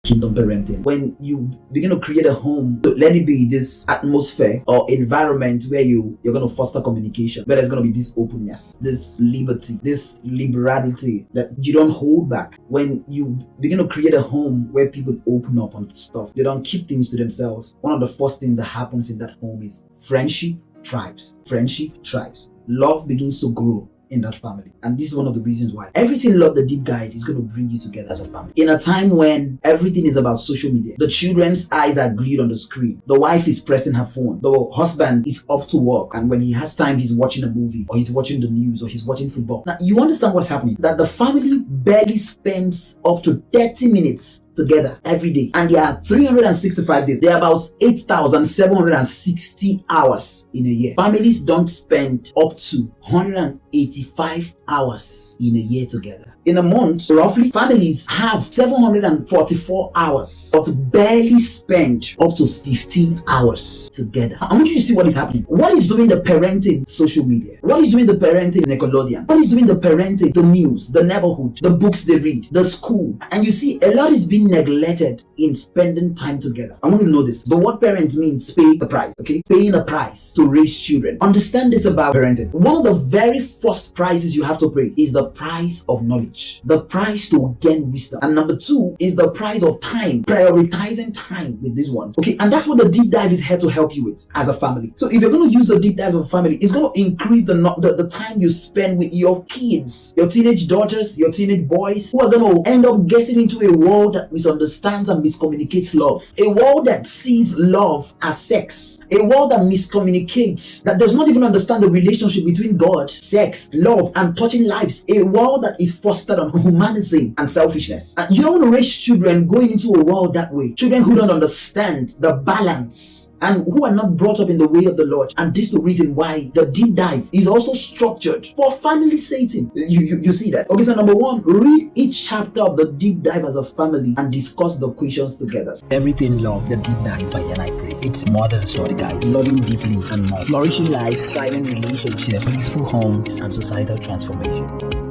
kingdom parenting. When you begin to create a home, so let it be this atmosphere or environment where you're going to foster communication, where there's going to be this openness, this liberty, this liberality that you don't hold back. When you begin to create a home where people open up on stuff, they don't keep things to themselves, one of the first things that happens in that home is friendship thrives. Friendship thrives. Love begins to grow in that family. And this is one of the reasons why everything Love the Deep Guide is going to bring you together as a family. In a time when everything is about social media, the children's eyes are glued on the screen, the wife is pressing her phone, the husband is off to work, and when he has time, he's watching a movie, or he's watching the news, or he's watching football. Now, you understand what's happening? That the family barely spends up to 30 minutes together every day, and there are 365 days. There are about 8,760 hours in a year. Families don't spend up to 185 hours in a year together. In a month, roughly, families have 744 hours, but barely spend up to 15 hours together. I want you to see what is happening. What is doing the parenting? Social media. What is doing the parenting? Nickelodeon. What is doing the parenting? The news, the neighborhood, the books they read, the school. And you see, a lot is being neglected in spending time together. I want you to know this. The word parent means pay the price, okay? Paying a price to raise children. Understand this about parenting. One of the very first prices you have to pay is the price of knowledge. The price to gain wisdom. And number two is the price of time. Prioritizing time with this one. Okay, and that's what the deep dive is here to help you with as a family. So if you're going to use the deep dive of a family, it's going to increase the time you spend with your kids, your teenage daughters, your teenage boys, who are going to end up getting into a world that misunderstands and miscommunicates love. A world that sees love as sex. A world that miscommunicates, that does not even understand the relationship between God, sex, love, and touching lives. A world that is fostered on humanism and selfishness. And you don't want to raise children going into a world that way. Children who don't understand the balance and who are not brought up in the way of the Lord. And this is the reason why the deep dive is also structured for family setting. You see that? Okay, so number one, read each chapter of the deep dive as a family and discuss the questions together. Everything Love, the deep dive by Yanai Praise. It's more than a study guide. Loving deeply and more. Flourishing life, thriving relationships, peaceful homes, and societal transformation.